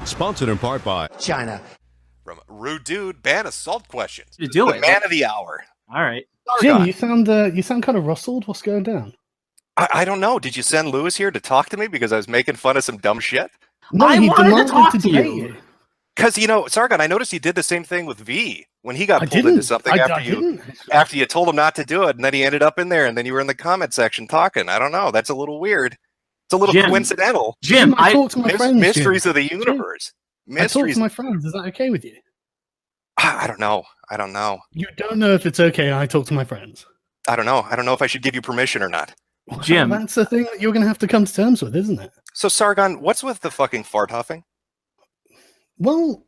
Sponsored in part by China. From Rude Dude, ban assault questions. You do The it. man of the hour. All right. Jim, you sound kind of rustled. What's going down? I don't know. Did you send Lewis here to talk to me because I was making fun of some dumb shit? No, I he wanted to demanded talk to to debate you. you. Because, Sargon, I noticed you did the same thing with V when he got I pulled into didn't. something I after you told him not to do it, and then he ended up in there, and then you were in the comment section talking. I don't know. That's a little weird. It's a little coincidental. Jim, I talk to my friends. Mysteries Jim. of the universe. I talk to my friends. Is that okay with you? I don't know. You don't know if it's okay. I talk to my friends. I don't know. I don't know if I should give you permission or not. Jim, that's the thing that you're going to have to come to terms with, isn't it? So, Sargon, what's with the fucking fart huffing? Well,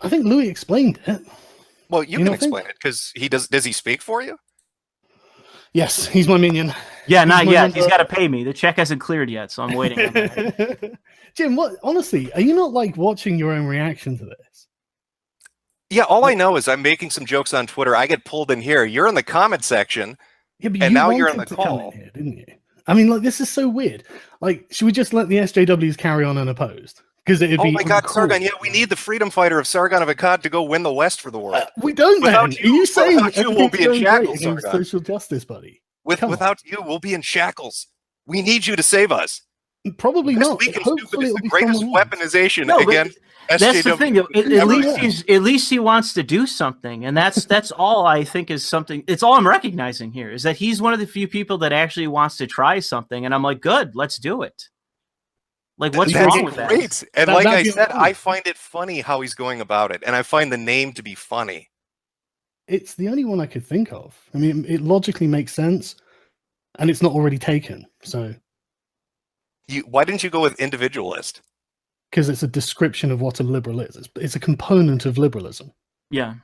I think Louis explained it. Well, you can explain it because he does. Does he speak for you? Yes, he's my minion. Yeah, not yet. He's got to pay me. The check hasn't cleared yet, so I'm waiting on that. Jim, what? Honestly, are you not like watching your own reaction to this? Yeah, all I know is I'm making some jokes on Twitter. I get pulled in here. You're in the comment section, yeah, but and now you're in wanted the to come call, in here, didn't you? I mean, like, this is so weird. Like, should we just let the SJWs carry on unopposed? Because it'd be. Oh my God, Sargon! Yeah, we need the freedom fighter of Sargon of Akkad to go win the West for the world. We don't. Without Then. Are you saying without you, we'll be in shackles, Sargon. Social justice, buddy. Without you, we'll be in shackles. We need you to save us. Probably this not. Weak and Hopefully stupid is the greatest weaponization against SJW. That's the thing. At least he wants to do something, and that's all I think is something. It's all I'm recognizing here is that he's one of the few people that actually wants to try something, and I'm like, good, let's do it. Like, what's wrong with that? Great. And like I said, I find it funny how he's going about it, and I find the name to be funny. It's the only one I could think of. I mean, it logically makes sense, and it's not already taken. So, why didn't you go with individualist? Because it's a description of what a liberal is. It's a component of liberalism. Yeah.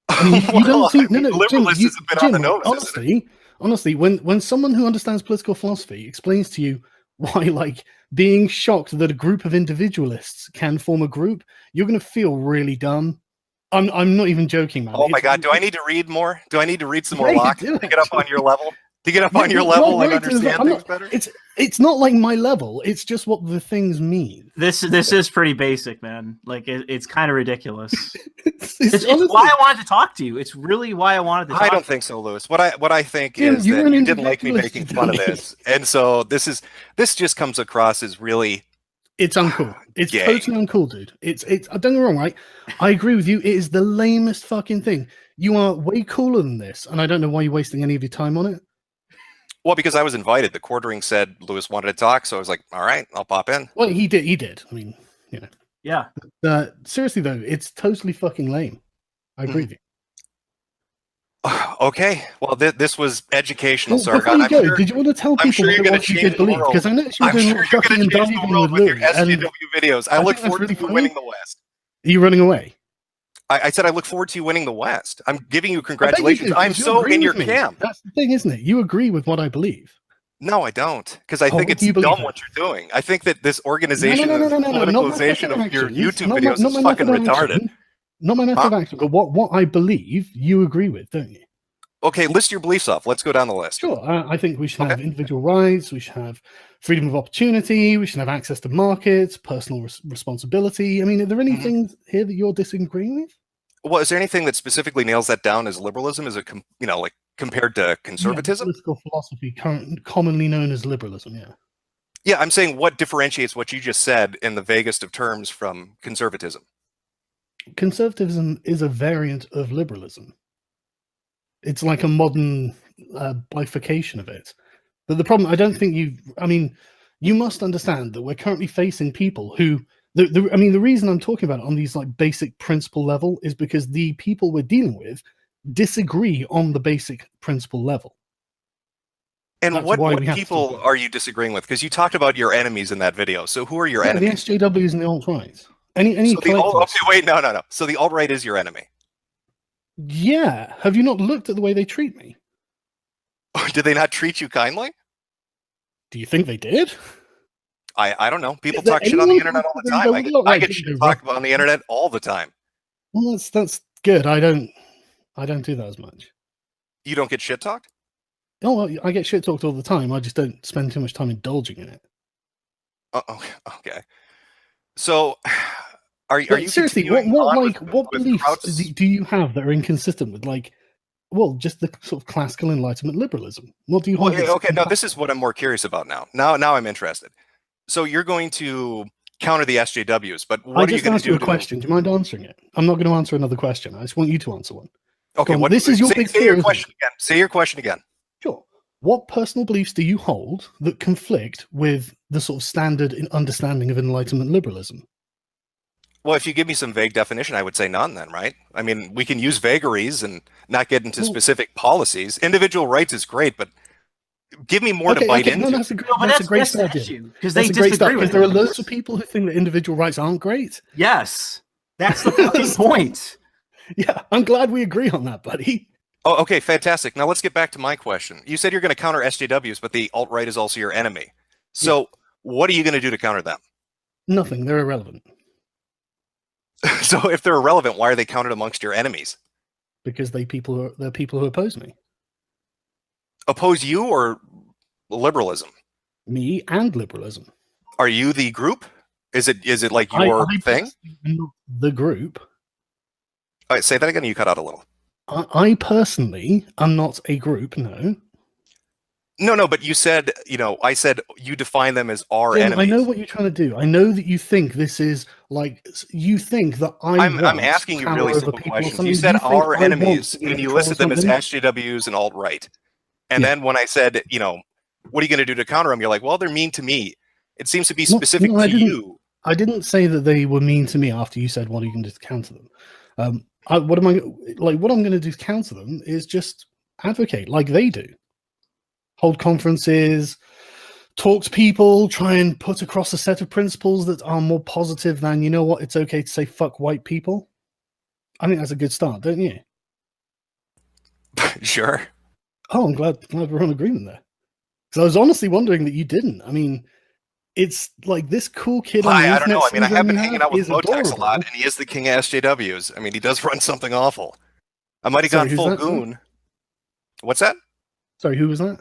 I mean, you don't think liberalism has been on the nose. Honestly, when someone who understands political philosophy explains to you why, like, being shocked that a group of individualists can form a group, you're going to feel really dumb. I'm not even joking, man. Oh my God, do I need to read more? Do I need to read some more Locke to get up on your level? To get up on your level and understand things better? It's not like my level. It's just what the things mean. This is pretty basic, man. Like, it's kind of ridiculous. it's why I wanted to talk to you. It's really why I wanted to talk. I don't think so, Lewis. What I think is that you didn't like me making fun of this. And so this just comes across as really... It's uncool. It's totally uncool, dude. It's don't get me wrong, right? I agree with you. It is the lamest fucking thing. You are way cooler than this, and I don't know why you're wasting any of your time on it. Well, because I was invited. The quartering said Lewis wanted to talk, so I was like, all right, I'll pop in. Well, he did. I mean, you know. Yeah. Seriously, though, it's totally fucking lame. I agree with you. Okay. Well, this was educational, Sargon. Before you go, did you want to tell people what you did believe? Because I know you were doing fucking and diving with your SJW videos. I look forward to you winning the West. Are you running away? I said I look forward to you winning the West. I'm giving you congratulations. I'm so in your camp. That's the thing, isn't it? You agree with what I believe. No, I don't, because I think it's dumb what you're doing. I think that this organization and politicalization of your YouTube videos is fucking retarded. Not my method of action, but what I believe you agree with, don't you? Okay, list your beliefs off. Let's go down the list. Sure. I think we should have individual rights. We should have freedom of opportunity. We should have access to markets, personal responsibility. I mean, are there any things here that you're disagreeing with? Well, is there anything that specifically nails that down as liberalism? Is it, like compared to conservatism? Yeah, political philosophy, commonly known as liberalism, yeah. Yeah, I'm saying what differentiates what you just said in the vaguest of terms from conservatism? Conservatism is a variant of liberalism. It's like a modern bifurcation of it. But the problem, I don't think you must understand that we're currently facing people who, the reason I'm talking about it on these like basic principle level is because the people we're dealing with disagree on the basic principle level. And what people are you disagreeing with? Because you talked about your enemies in that video. So who are your enemies? The SJWs and the alt-right. Wait, no. So the alt-right is your enemy. Yeah. Have you not looked at the way they treat me? Did they not treat you kindly? Do you think they did? I don't know. People talk shit on the internet all the time. I get shit talked about on the internet all the time. Well, that's good. I don't do that as much. You don't get shit talked? Oh, well, I get shit talked all the time. I just don't spend too much time indulging in it. Okay. So, are you seriously? What beliefs do you have that are inconsistent with just the sort of classical Enlightenment liberalism? What do you hold? Okay, no, this is what I'm more curious about now. Now I'm interested. So you're going to counter the SJWs, but what are you going to do? I just asked you a question. Do you mind answering it? I'm not going to answer another question. I just want you to answer one. Okay, this is your big fear. Say your question again. Say your question again. Sure. What personal beliefs do you hold that conflict with the sort of standard understanding of Enlightenment liberalism? Well, if you give me some vague definition, I would say none then, right? I mean, we can use vagaries and not get into specific policies. Individual rights is great, but give me more to bite into. No, that's a great start. Because they disagree with there are loads of people who think that individual rights aren't great. Yes. That's the fucking point. Yeah, I'm glad we agree on that, buddy. Oh, okay, fantastic. Now let's get back to my question. You said you're going to counter SJWs, but the alt-right is also your enemy. So what are you going to do to counter them? Nothing. They're irrelevant. So if they're irrelevant, why are they counted amongst your enemies? Because they're people who oppose me. Oppose you or liberalism? Me and liberalism. Are you the group? Is it like your thing? The group. All right, say that again. You cut out a little. I personally am not a group. No. No, but you said, I said you define them as our enemies. I know what you're trying to do. I know that you think this is you think that I'm asking you really simple questions. You said our enemies, and you listed them as SJWs and alt-right. And then when I said, what are you going to do to counter them? You're like, well, they're mean to me. It seems to be specific to you. I didn't say that they were mean to me after you said, what are you going to do to counter them? What I'm going to do to counter them is just advocate like they do. Hold conferences, talk to people, try and put across a set of principles that are more positive than, you know what, it's okay to say fuck white people. I think that's a good start, don't you? Sure. Oh, I'm glad we're on agreement there. Because I was honestly wondering that you didn't. I mean, it's like this cool kid. I don't know. I mean, I have been hanging out with Motex a lot, and he is the king of SJWs. I mean, he does run something awful. I might have gone full goon. What's that? Sorry, who was that?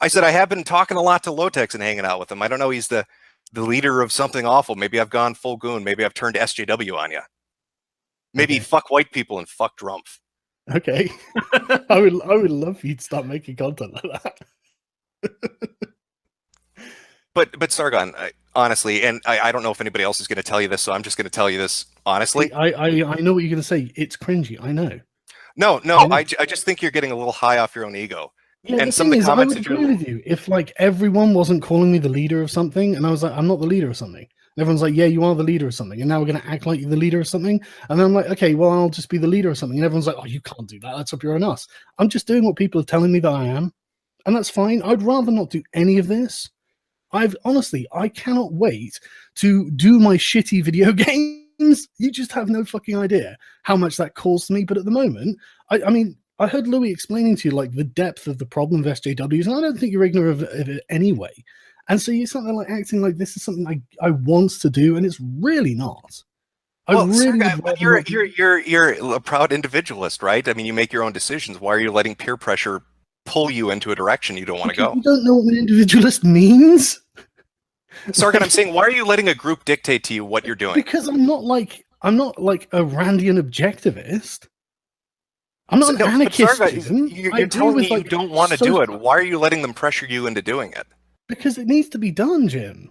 I said I have been talking a lot to Lotex and hanging out with him. I don't know. He's the leader of something awful. Maybe I've gone full goon. Maybe I've turned SJW on you. Maybe fuck white people and fuck Drumpf. Okay. I would love for you to start making content like that. But Sargon, honestly, and I don't know if anybody else is going to tell you this, so I'm just going to tell you this honestly. I know what you're going to say. It's cringy. I know. No. I just think you're getting a little high off your own ego. Yeah, and some of the comments I would agree with you. If everyone wasn't calling me the leader of something, and I was like, I'm not the leader of something. And everyone's like, yeah, you are the leader of something, and now we're going to act like you're the leader of something. And then I'm like, okay, well, I'll just be the leader of something. And everyone's like, oh, you can't do that. That's up your own ass. I'm just doing what people are telling me that I am, and that's fine. I'd rather not do any of this. I cannot wait to do my shitty video games. You just have no fucking idea how much that calls to me. But at the moment, I mean, I heard Louis explaining to you the depth of the problem of SJWs, and I don't think you're ignorant of it anyway. And so you're something acting like this is something I want to do, and it's really not. You're a proud individualist, right? I mean, you make your own decisions. Why are you letting peer pressure pull you into a direction you don't want to go? You don't know what an individualist means? Sargon, I'm saying, why are you letting a group dictate to you what you're doing? Because I'm not like a Randian objectivist. I'm not an anarchist. Sargon, you're telling me you don't want to do it. Why are you letting them pressure you into doing it? Because it needs to be done, Jim.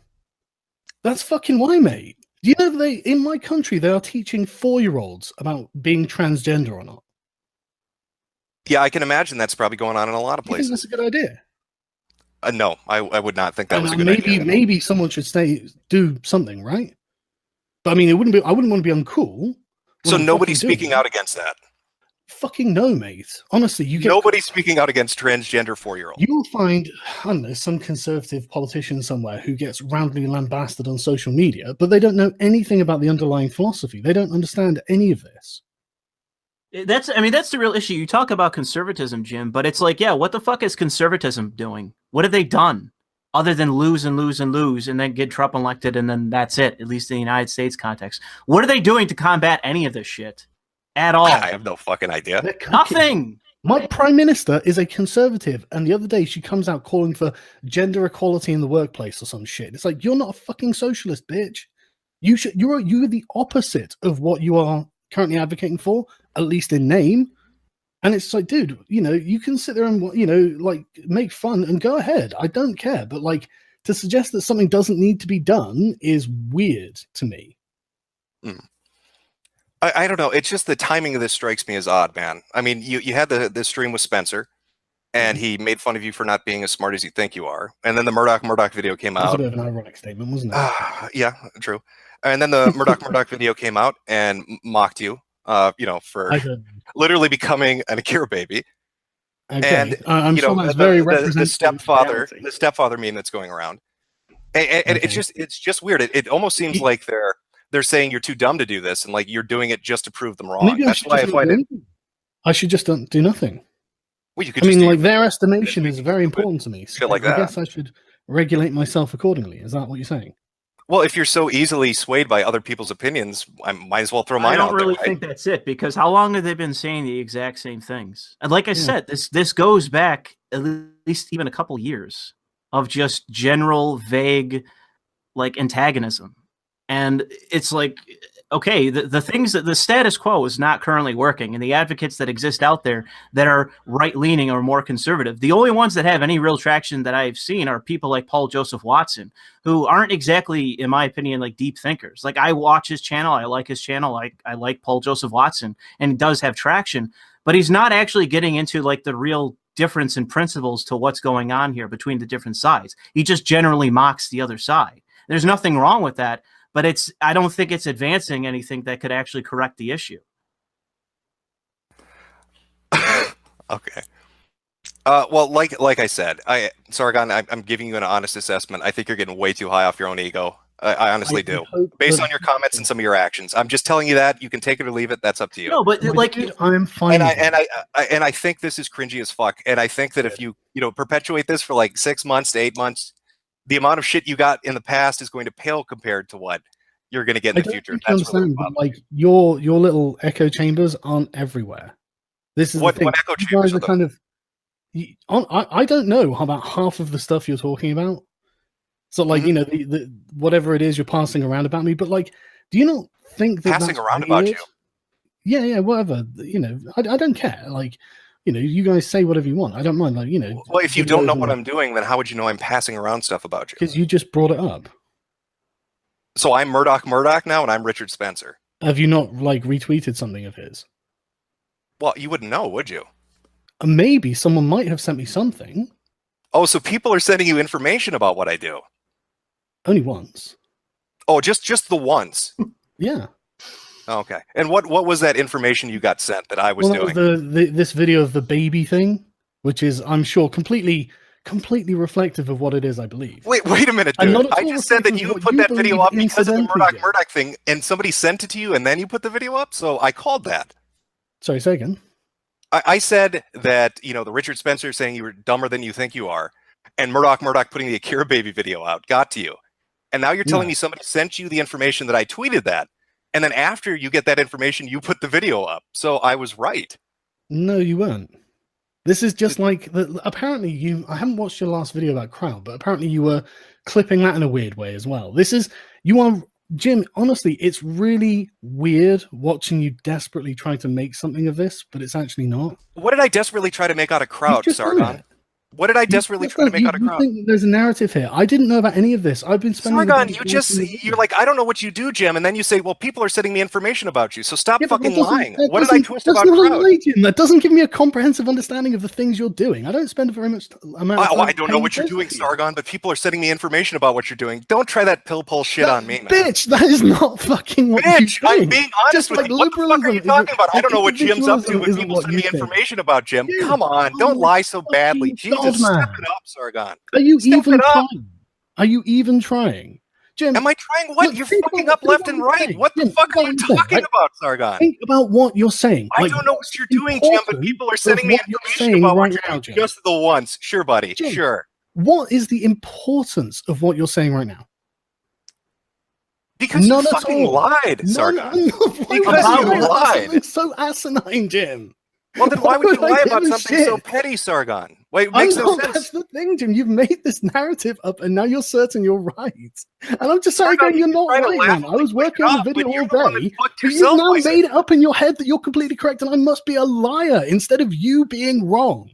That's fucking why, mate. Do you know in my country they are teaching 4-year-olds about being transgender or not? Yeah, I can imagine that's probably going on in a lot of places. You think that's a good idea? No, I would not think that was a good idea. Maybe someone should do something, right? But I mean, I wouldn't want to be uncool. So nobody's speaking out against that. Fucking no, mate. Honestly, nobody's speaking out against transgender 4-year-olds. You will find, I don't know, some conservative politician somewhere who gets roundly lambasted on social media, but they don't know anything about the underlying philosophy. They don't understand any of this. That's the real issue. You talk about conservatism, Jim, but it's like, yeah, what the fuck is conservatism doing? What have they done other than lose and lose and lose and then get Trump elected and then that's it, at least in the United States context? What are they doing to combat any of this shit at all? I have no fucking idea. Nothing. My prime minister is a conservative, and the other day she comes out calling for gender equality in the workplace or some shit. It's like, you're not a fucking socialist, bitch. You're the opposite of what you are currently advocating for, at least in name. And it's like, dude, you can sit there and like make fun and go ahead. I don't care, but like to suggest that something doesn't need to be done is weird to me. I don't know. It's just the timing of this strikes me as odd, man. I mean, you had the stream with Spencer, and he made fun of you for not being as smart as you think you are. And then the Murdoch video came out. That's a bit of an ironic statement, wasn't it? Yeah, true. And then the Murdoch video came out and mocked you, for literally becoming an Akira baby. Okay. And I'm sure that's very the stepfather meme that's going around. And it's just weird. It almost seems like they're saying you're too dumb to do this, and like you're doing it just to prove them wrong. Maybe that's why I should just do nothing. Well, you could like their estimation is very important to me. So like I guess I should regulate myself accordingly. Is that what you're saying? Well, if you're so easily swayed by other people's opinions, I might as well throw mine out there. I don't really think that's it, because how long have they been saying the exact same things? And like I said, this goes back at least even a couple years of just general vague like antagonism. And it's like, okay, the things that the status quo is not currently working, and the advocates that exist out there that are right-leaning or more conservative, the only ones that have any real traction that I've seen are people like Paul Joseph Watson, who aren't exactly, in my opinion, like deep thinkers. Like, I watch his channel, I like his channel, I like Paul Joseph Watson, and he does have traction, but he's not actually getting into like the real difference in principles to what's going on here between the different sides. He just generally mocks the other side. There's nothing wrong with that. But I don't think it's advancing anything that could actually correct the issue. Okay. Well, like I said, Sargon, I'm giving you an honest assessment. I think you're getting way too high off your own ego. I honestly do, based on your comments and some of your actions. I'm just telling you that. You can take it or leave it. That's up to you. No, but like, I'm fine. And I think this is cringy as fuck. And I think that if you perpetuate this for like 6 months to 8 months, the amount of shit you got in the past is going to pale compared to what you're going to get in the future. That's really like your little echo chambers aren't everywhere. This is what the thing. echo chambers are kind of. I don't know about half of the stuff you're talking about. So like the whatever it is you're passing around about me, but like, do you not think that passing around about you? Yeah, whatever. I don't care. Like. You guys say whatever you want. I don't mind. Like, Well, if you don't know what I'm doing, then how would you know I'm passing around stuff about you? Because you just brought it up. So I'm Murdoch now, and I'm Richard Spencer. Have you not like retweeted something of his? Well, you wouldn't know, would you? Maybe someone might have sent me something. Oh, so people are sending you information about what I do? Only once. Oh, just the once. Yeah. Okay. And what was that information you got sent that I was doing? This video of the baby thing, which is, I'm sure, completely reflective of what it is, I believe. Wait a minute, dude. I just said that you put that video up because of the Murdoch thing, and somebody sent it to you, and then you put the video up, so I called that. Sorry, say again. I said that, the Richard Spencer saying you were dumber than you think you are, and Murdoch putting the Akira baby video out got to you. And now you're telling me somebody sent you the information that I tweeted that. And then after you get that information, you put the video up. So I was right. No, you weren't. This is just like, apparently I haven't watched your last video about Crowd, but apparently you were clipping that in a weird way as well. Jim, honestly, it's really weird watching you desperately try to make something of this, but it's actually not. What did I desperately try to make out of Crowd, Sargon? What did I desperately try to make out of Crowd? Think there's a narrative here. I didn't know about any of this. I've been spending. Sargon, you're like, I don't know what you do, Jim, and then you say, well, people are sending me information about you, so stop fucking lying. What did I twist about Crowd? That doesn't give me a comprehensive understanding of the things you're doing. I don't spend very much amount of time. I don't know what you're doing, Sargon, but people are sending me information about what you're doing. Don't try that pill pull shit on me, man. Bitch, that is not fucking what you're doing. I'm being honest with you. What the fuck are you talking about? I don't know what Jim's up to, but people send me information about Jim. Come on, don't lie so badly. Jesus, step it up. Sargon. Are you even trying? Are you even trying? Jim, am I trying what? You're fucking up left and right. What the fuck are you talking about, Sargon? Think about what you're saying. I don't know what you're doing, Jim, but people are sending me information about what you're doing just the once. Sure, buddy. Jim, sure. What is the importance of what you're saying right now? Because you fucking lied, Sargon. Because you lied. It's so asinine, Jim. Well, then why would you lie about something so shit? petty, Sargon? Wait, it makes no sense. That's the thing, Jim. You've made this narrative up, and now you're certain you're right. And I'm just saying, you're not right, man. I was working on the video all day, but you've now made it up in your head that you're completely correct, and I must be a liar instead of you being wrong.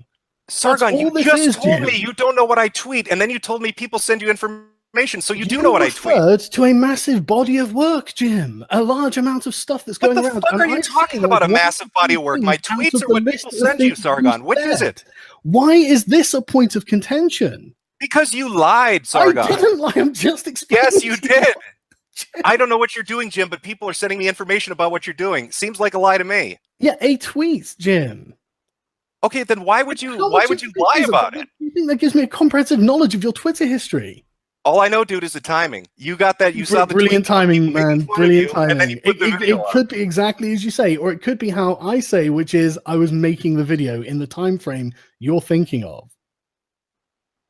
Sargon, you just told me you don't know what I tweet, and then you told me people send you information, so you do know what I tweet. You referred to a massive body of work, Jim. A large amount of stuff that's going around. What the fuck are you talking about, a massive body of work? My tweets are what people send you, Sargon. Which is it? Why is this a point of contention? Because you lied, Sargon. I didn't lie. I'm just explaining. Yes, you did. I don't know what you're doing, Jim, but people are sending me information about what you're doing. Seems like a lie to me. Yeah, a tweet, Jim. Okay, then why would you lie about it? You think that gives me a comprehensive knowledge of your Twitter history? All I know, dude, is the timing. You got that. You saw the brilliant timing, man. Brilliant timing. It could be exactly as you say, or it could be how I say, which is I was making the video in the time frame you're thinking of.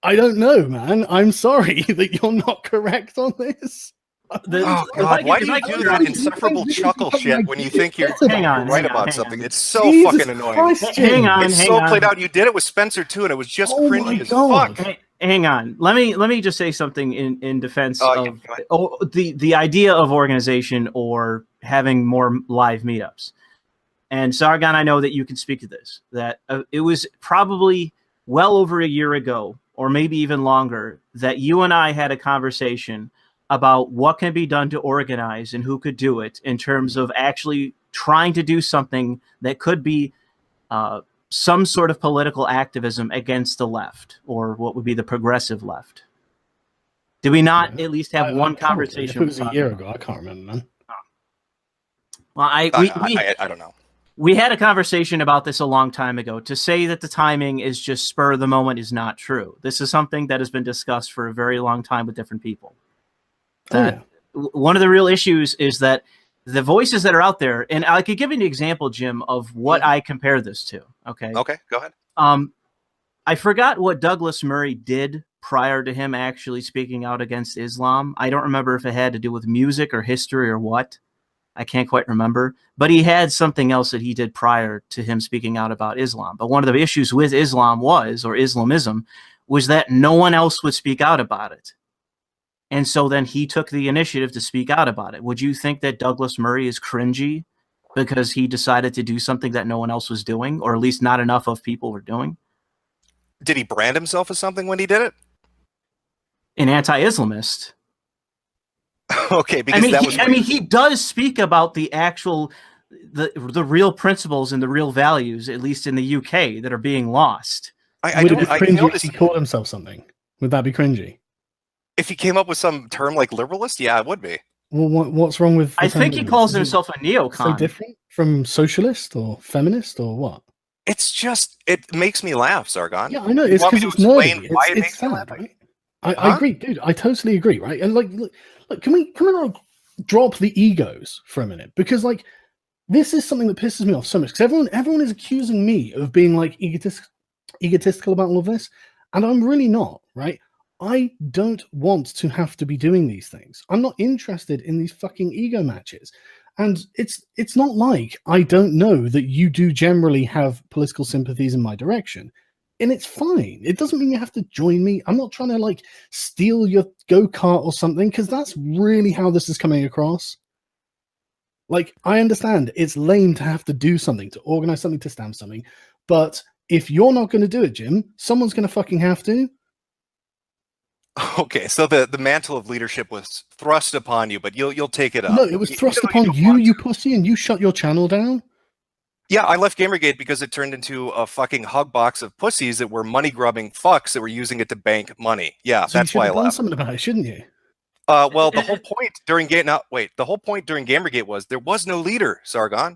I don't know, man. I'm sorry that you're not correct on this. Oh God! Why do you do that insufferable chuckle shit when you think you're right about something? It's so fucking annoying. Hang on, it's so played out. You did it with Spencer too, and it was just cringy as fuck. Hang on. Let me just say something in defense of the idea of organization or having more live meetups. And Sargon, I know that you can speak to this. That it was probably well over a year ago, or maybe even longer, that you and I had a conversation about what can be done to organize and who could do it in terms of actually trying to do something that could be some sort of political activism against the left, or what would be the progressive left. Did we not at least have one conversation? If it was a year ago, I can't remember, man. Well, I don't know. We had a conversation about this a long time ago. To say that the timing is just spur of the moment is not true. This is something that has been discussed for a very long time with different people. One of the real issues is that the voices that are out there, and I could give you an example, Jim, of what I compare this to. Okay, go ahead. I forgot what Douglas Murray did prior to him actually speaking out against Islam. I don't remember if it had to do with music or history or what. I can't quite remember. But he had something else that he did prior to him speaking out about Islam. But one of the issues with Islam was, or Islamism, was that no one else would speak out about it. And so then he took the initiative to speak out about it. Would you think that Douglas Murray is cringy because he decided to do something that no one else was doing, or at least not enough of people were doing? Did he brand himself as something when he did it? An anti-Islamist. Okay, because he does speak about the actual, the real principles and the real values, at least in the UK, that are being lost. Would it be cringy if he called himself something? Would that be cringy? If he came up with some term like liberalist, yeah, it would be. Well, what's wrong with? I think he calls himself a neocon. So different from socialist or feminist or what? It's just, it makes me laugh, Sargon. Yeah, I know. It's because it's nerdy. It's sad, right? I agree, dude. I totally agree, right? And like, look, can we like drop the egos for a minute? Because like, this is something that pisses me off so much. Because everyone is accusing me of being like egotistical about all of this, and I'm really not, right? I don't want to have to be doing these things. I'm not interested in these fucking ego matches. And it's not like I don't know that you do generally have political sympathies in my direction. And it's fine. It doesn't mean you have to join me. I'm not trying to like steal your go-kart or something, because that's really how this is coming across. Like, I understand it's lame to have to do something, to organize something, to stamp something. But if you're not going to do it, Jim, someone's going to fucking have to. Okay, so the mantle of leadership was thrust upon you, but you'll take it up. No, it was thrust upon you pussy, and you shut your channel down. Yeah, I left Gamergate because it turned into a fucking hug box of pussies that were money grubbing fucks that were using it to bank money. Yeah, so that's why I left. Something about it, shouldn't you? Well, the whole point during Gamergate was there was no leader, Sargon.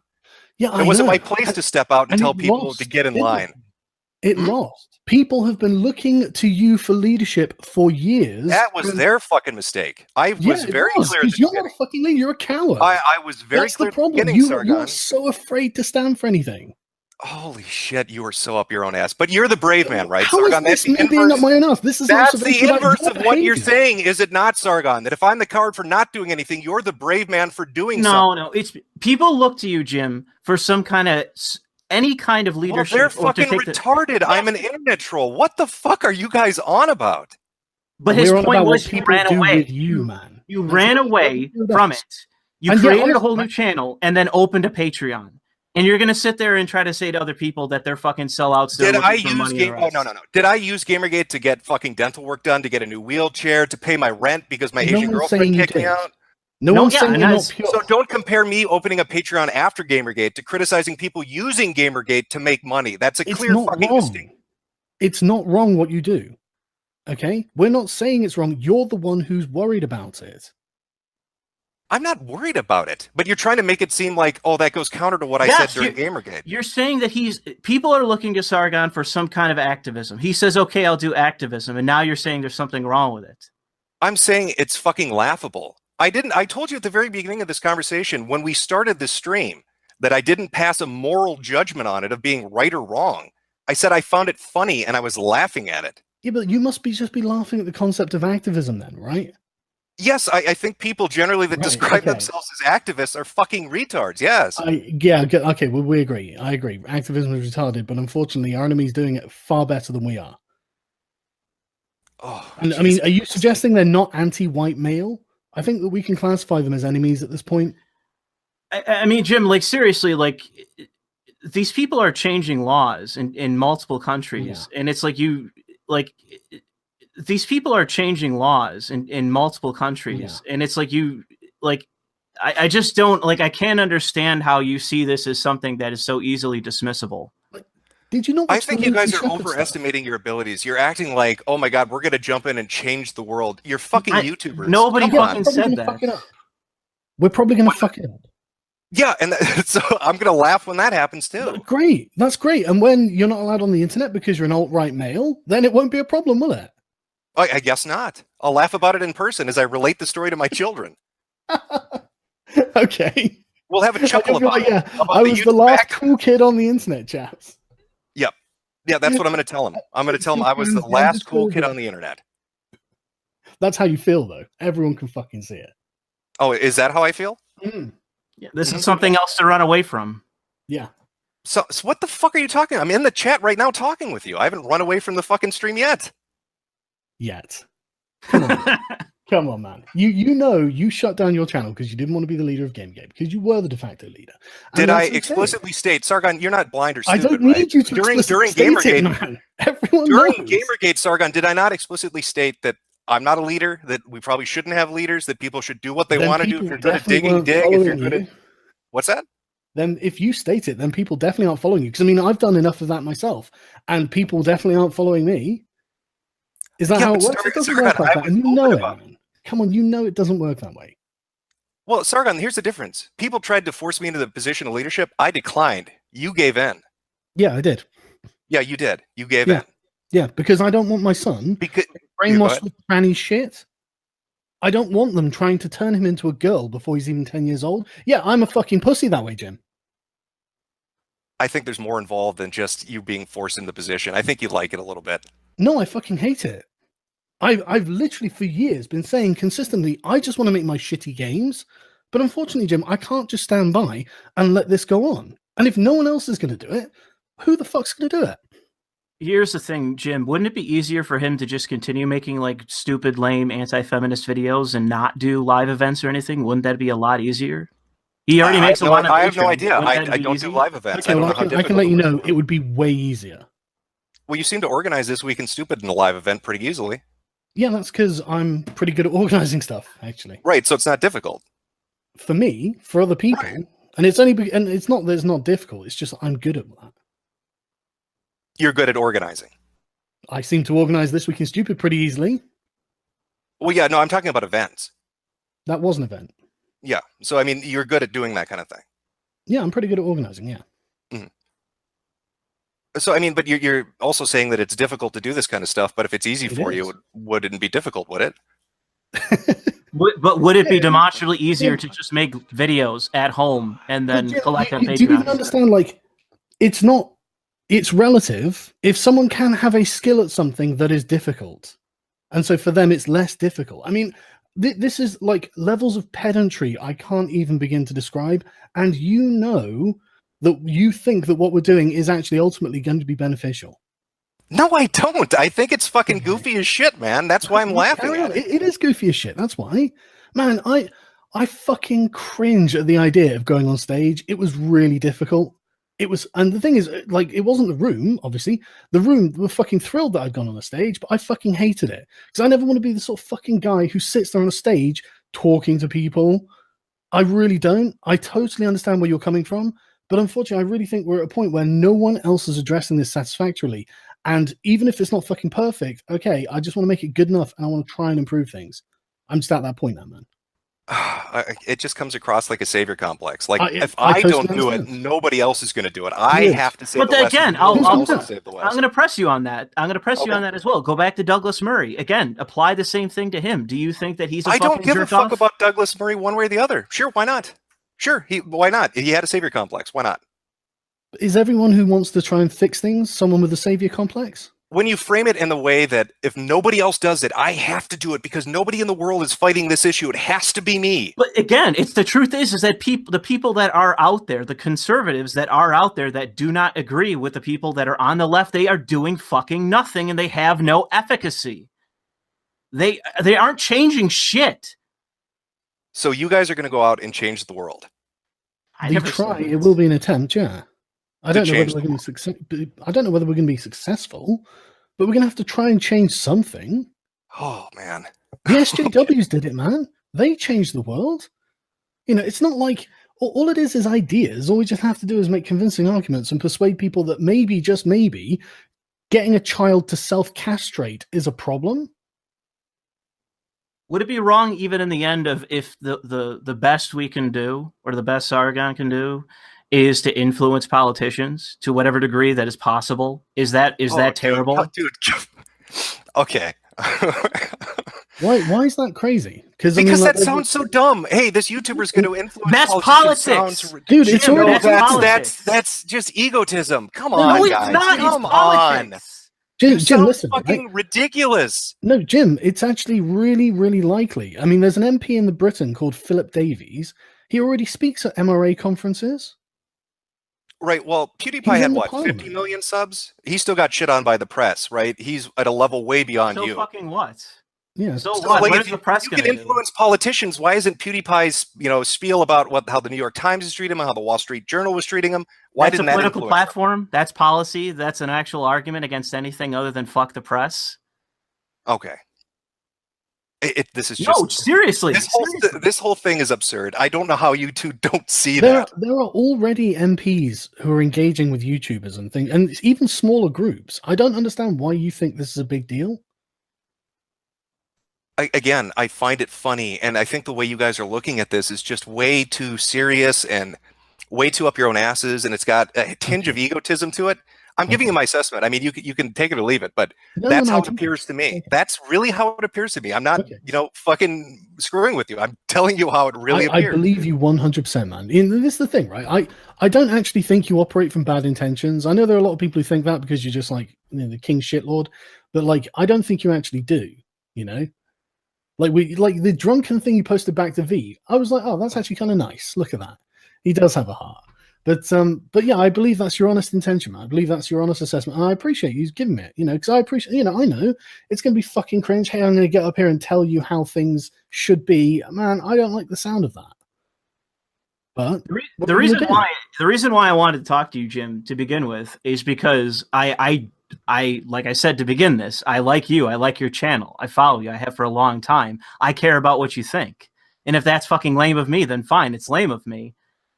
Yeah, it wasn't my place to step out and tell people to get in line. It lost. People have been looking to you for leadership for years. That was their fucking mistake. I was very clear. You're not a fucking leader. You're a coward. I was very clear. That's the problem. You're so afraid to stand for anything. Holy shit, you are so up your own ass. But you're the brave man, right, How Sargon? Is this me being up my own ass? This is that's the inverse of what you're saying, is it not, Sargon? That if I'm the coward for not doing anything, you're the brave man for doing something. No, it's people look to you, Jim, for some kind of any kind of Well, leadership. they're or to fucking take retarded. I'm an internet troll. What the fuck are you guys on about? But his We're on point about was what he people ran do away. with you, man. You That's ran what away people do from with it. us. You And yeah, created a honestly, whole new channel and then opened a Patreon. And you're going to sit there and try to say to other people that they're fucking sellouts. Did I use Oh, no. Did I use Gamergate to get fucking dental work done, to get a new wheelchair, to pay my rent because my Asian girlfriend kicked me out? No one's saying you're not pure. So don't compare me opening a Patreon after Gamergate to criticizing people using Gamergate to make money. That's a clear fucking mistake. It's not wrong what you do. Okay? We're not saying it's wrong. You're the one who's worried about it. I'm not worried about it, but you're trying to make it seem like, oh, that goes counter to what I said during Gamergate. You're saying that people are looking to Sargon for some kind of activism. He says, okay, I'll do activism. And now you're saying there's something wrong with it. I'm saying it's fucking laughable. I told you at the very beginning of this conversation, when we started this stream, that I didn't pass a moral judgment on it of being right or wrong. I said I found it funny and I was laughing at it. Yeah, but you must just be laughing at the concept of activism then, right? Yes, I think people generally that describe themselves as activists are fucking retards, yes. Okay, well, we agree. I agree. Activism is retarded, but unfortunately our enemy's doing it far better than we are. Oh, and, I mean, are you suggesting they're not anti-white male? I think that we can classify them as enemies at this point. I mean, Jim, like, seriously, like, these people are changing laws in multiple countries. Yeah. And it's like these people are changing laws in multiple countries. Yeah. And it's like I just don't, like, I can't understand how you see this as something that is so easily dismissible. Did you know? I think you guys are overestimating your abilities. You're acting like, oh my God, we're going to jump in and change the world. You're fucking YouTubers. Nobody fucking said that. We're probably going to fuck it up. Yeah, and so I'm going to laugh when that happens too. Great. That's great. And when you're not allowed on the internet because you're an alt-right male, then it won't be a problem, will it? I guess not. I'll laugh about it in person as I relate the story to my children. Okay. We'll have a chuckle about it. I was the last cool kid on the internet, chaps. Yep. Yeah, that's what I'm going to tell him. I'm going to tell him I was the last cool kid on the internet. That's how you feel, though. Everyone can fucking see it. Oh, is that how I feel? Mm. Yeah, this is something else to run away from. Yeah. So what the fuck are you talking? I'm in the chat right now talking with you. I haven't run away from the fucking stream yet. Come on. Come on, man. You know you shut down your channel because you didn't want to be the leader of Gamergate, because you were the de facto leader. Did I explicitly state, Sargon, you're not blind or stupid, I don't need you to during Gamergate, man. Everyone during knows. Gamergate, Sargon, did I not explicitly state that I'm not a leader, that we probably shouldn't have leaders, that people should do what they want to do? If you're good at digging, dig. If you're good at... What's that? Then if you state it, then people definitely aren't following you. Because, I mean, I've done enough of that myself, and people definitely aren't following me. Is that how it works? It doesn't work like that. And you know it, man. Come on, you know it doesn't work that way. Well, Sargon, here's the difference. People tried to force me into the position of leadership. I declined. You gave in. Yeah, I did. Yeah, you did. You gave in. Yeah, because I don't want my son brainwashed with tranny shit. I don't want them trying to turn him into a girl before he's even 10 years old. Yeah, I'm a fucking pussy that way, Jim. I think there's more involved than just you being forced in the position. I think you like it a little bit. No, I fucking hate it. I've literally for years been saying consistently, I just want to make my shitty games. But unfortunately, Jim, I can't just stand by and let this go on. And if no one else is going to do it, who the fuck's going to do it? Here's the thing, Jim. Wouldn't it be easier for him to just continue making like stupid, lame, anti-feminist videos and not do live events or anything? Wouldn't that be a lot easier? He already makes a lot of... I have no idea. I don't do live events. Okay, I can let you know it would be way easier. Well, you seem to organize This Week in Stupid in a live event pretty easily. Yeah, that's because I'm pretty good at organizing stuff, actually. Right, so it's not difficult. For me, for other people, right. And it's not that it's not difficult, it's just I'm good at that. You're good at organizing. I seem to organize This Week in Stupid pretty easily. Well, yeah, no, I'm talking about events. That was an event. Yeah, so I mean, you're good at doing that kind of thing. Yeah, I'm pretty good at organizing, yeah. Mm-hmm. So, I mean, but you're also saying that it's difficult to do this kind of stuff, but if it's easy for you, it wouldn't be difficult, would it? But would it be demonstrably easier to just make videos at home and then collect on Patreon? Do you even understand, like, it's relative. If someone can have a skill at something that is difficult, and so for them it's less difficult. I mean, this is like levels of pedantry I can't even begin to describe, and you know that you think that what we're doing is actually ultimately going to be beneficial. No, I don't. I think it's fucking goofy as shit, man. That's why I'm laughing at it. It is goofy as shit. That's why. Man, I fucking cringe at the idea of going on stage. It was really difficult. It was, and the thing is, like, it wasn't the room, obviously. The room were fucking thrilled that I'd gone on a stage, but I fucking hated it. Because I never want to be the sort of fucking guy who sits there on a stage talking to people. I really don't. I totally understand where you're coming from. But unfortunately, I really think we're at a point where no one else is addressing this satisfactorily. And even if it's not fucking perfect, okay, I just want to make it good enough and I want to try and improve things. I'm just at that point now, man. It just comes across like a savior complex. Like, if I I totally don't do understand. it, nobody else is going to do it. I have to save But the West. again, I'm I'm going to press you on that. I'm going to press you on that as well. Go back to Douglas Murray. Again, apply the same thing to him. Do you think that he's a I fucking don't give a fuck jerk-off? about Douglas Murray one way or the other. Sure, why not? Sure, why not? He had a savior complex. Why not? Is everyone who wants to try and fix things someone with a savior complex? When you frame it in the way that if nobody else does it, I have to do it because nobody in the world is fighting this issue. It has to be me. But again, it's the truth is that the people that are out there, the conservatives that are out there that do not agree with the people that are on the left, they are doing fucking nothing and they have no efficacy. They aren't changing shit. So you guys are going to go out and change the world. We try. It will be an attempt, yeah. I don't know whether we're going to be successful, but we're going to have to try and change something. Oh, man. The SJWs did it, man. They changed the world. You know, it's not like all it is ideas. All we just have to do is make convincing arguments and persuade people that maybe, just maybe, getting a child to self-castrate is a problem. Would it be wrong even in the end of if the best we can do or the best Sargon can do is to influence politicians to whatever degree that is possible? Is that terrible? Dude. Okay. Why is that crazy? Because that sounds so dumb. Hey, this YouTuber's going to influence politics. Dude, it's already that's just egotism. Come on, no, guys. It's not. Come it's on. Jim, listen. Fucking ridiculous. No, Jim, it's actually really, really likely. I mean, there's an MP in Britain called Philip Davies. He already speaks at MRA conferences. Right. Well, PewDiePie had what, 50 million subs? He still got shit on by the press, right? He's at a level way beyond you. So fucking what? Yeah. So what? Like, What is the press you can influence politicians. Why isn't PewDiePie's spiel about how the New York Times is treating him, how the Wall Street Journal was treating him? Why didn't that influence? That's a political platform. That's policy. That's an actual argument against anything other than fuck the press. Okay. This is just seriously. This whole thing is absurd. I don't know how you two don't see that. There are already MPs who are engaging with YouTubers and things, and even smaller groups. I don't understand why you think this is a big deal. Again, I find it funny, and I think the way you guys are looking at this is just way too serious and way too up your own asses, and it's got a tinge of egotism to it. I'm giving you my assessment. I mean, you can take it or leave it, but that's how it appears to me. That's really how it appears to me. I'm not, fucking screwing with you. I'm telling you how it really appears. I believe you 100%, man. This is the thing, right? I don't actually think you operate from bad intentions. I know there are a lot of people who think that because you're just like the king shitlord, but like I don't think you actually do. You know, like the drunken thing you posted back to V. I was like, oh, that's actually kind of nice. Look at that. He does have a heart. But yeah, I believe that's your honest intention, man. I believe that's your honest assessment, and I appreciate you giving me it. Because I appreciate, I know it's going to be fucking cringe. Hey, I'm going to get up here and tell you how things should be, man. I don't like the sound of that. But the reason why I wanted to talk to you, Jim, to begin with, is because I like I said to begin this, I like you. I like your channel. I follow you. I have for a long time. I care about what you think, and if that's fucking lame of me, then fine, it's lame of me.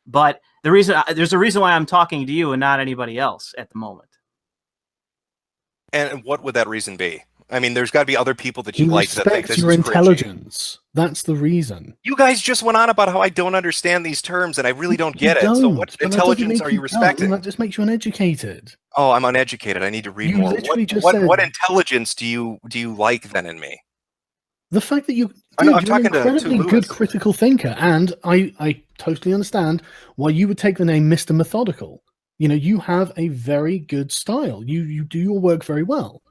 But there's a reason why I'm talking to you and not anybody else at the moment. And what would that reason be? I mean, there's got to be other people that you like that think this your is intelligence. That's the reason. You guys just went on about how I don't understand these terms and I really don't get it. So what intelligence are you respecting? That just makes you uneducated. Oh, I'm uneducated. I need to read more. What intelligence do you like then in me? The fact that you're an incredibly good critical thinker, and I totally understand why you would take the name Mr. Methodical. You have a very good style. You do your work very well.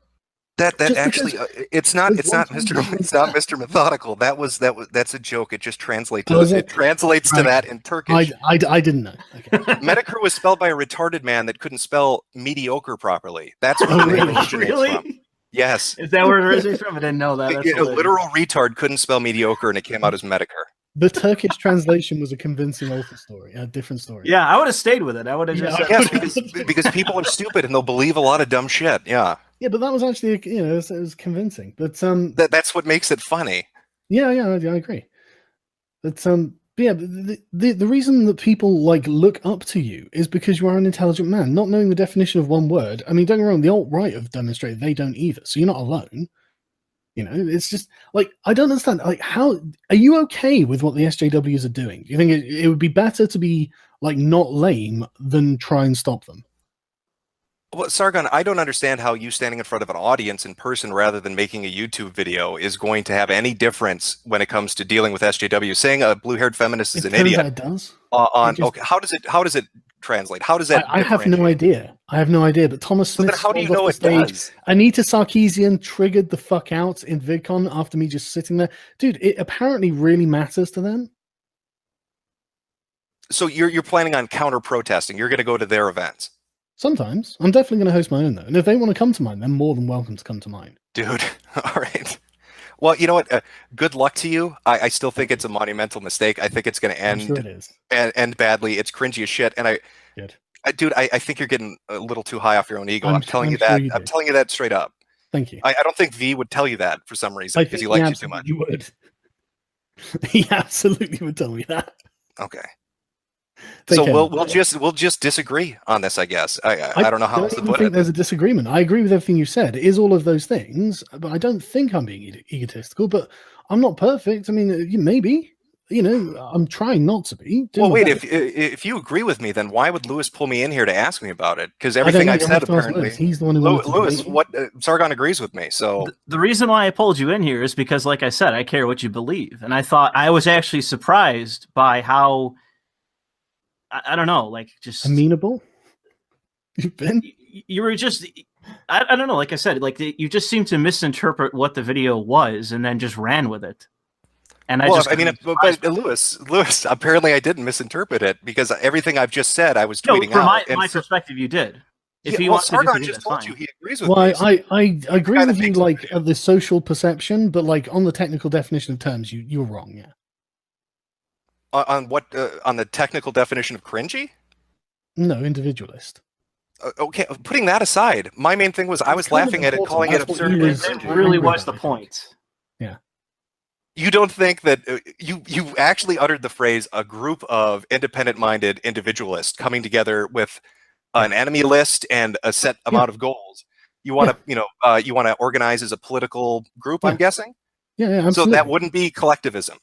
That Just actually because it's not there's one Mr. time It's not Mr. Methodical. That's a joke. It just translates Oh, is it it? translates to Right. that in Turkish. I didn't know. Okay. Metokur was spelled by a retarded man that couldn't spell mediocre properly. That's where Oh, the name really? originates from. Really? Yes. Is that where it originates from? I didn't know that. That's A hilarious. literal retard couldn't spell mediocre, and it came out as Metokur. The Turkish translation was a convincing author story, a different story. Yeah, I would have stayed with it. I would have just Yes, because people are stupid and they'll believe a lot of dumb shit. Yeah. Yeah, but that was actually, it was convincing. But That's what makes it funny. yeah, I agree. But yeah, the reason that people like look up to you is because you are an intelligent man. Not knowing the definition of one word. I mean, don't get me wrong. The alt-right have demonstrated they don't either. So you're not alone. It's just like I don't understand. Like, how are you okay with what the SJWs are doing? Do you think it would be better to be like not lame than try and stop them? Well, Sargon, I don't understand how you standing in front of an audience in person rather than making a YouTube video is going to have any difference when it comes to dealing with SJW. Saying a blue-haired feminist is an idiot. It does. Okay, how does it translate? How does that? I have no idea. I have no idea. But Thomas Smith. So then how do you know it does? Anita Sarkeesian triggered the fuck out in VidCon after me just sitting there, dude. It apparently really matters to them. So you're planning on counter protesting? You're going to go to their events? Sometimes. I'm definitely going to host my own, though. And if they want to come to mine, they're more than welcome to come to mine. Dude, all right. Well, you know what? Good luck to you. I still think it's a monumental mistake. I think it's going to end, sure it is. end badly. It's cringy as shit. And dude, I think you're getting a little too high off your own ego. I'm telling you that. I'm telling you that straight up. Thank you. I don't think V would tell you that for some reason because he likes you too much. You would. He absolutely would tell me that. Okay. So we'll just disagree on this, I guess. I don't know how else to put it. I think there's a disagreement. I agree with everything you said. It is all of those things, but I don't think I'm being egotistical. But I'm not perfect. I mean, maybe. I'm trying not to be. Well, wait. If you agree with me, then why would Lewis pull me in here to ask me about it? Because everything I've said apparently, he's the one who Lewis. Sargon agrees with me. So the reason why I pulled you in here is because, like I said, I care what you believe, and I was actually surprised by how. I don't know, like just amenable. You've been. You were just. I don't know. Like I said, like you just seemed to misinterpret what the video was and then just ran with it. And but Lewis, apparently I didn't misinterpret it because everything I've just said I was tweeting out. From my perspective, you did. If he wants Sargon just told you he agrees with me. Well, I agree with you, like the social perception, but like on the technical definition of terms, you're wrong. Yeah. On what? On the technical definition of cringy? No, individualist. Okay, putting that aside, my main thing was I was laughing at it, calling it absurd. It really was the point. Yeah. You don't think that you actually uttered the phrase "a group of independent-minded individualists coming together with an enemy list and a set amount of goals"? You want to, you want to organize as a political group. I'm guessing. Yeah, absolutely. So that wouldn't be collectivism.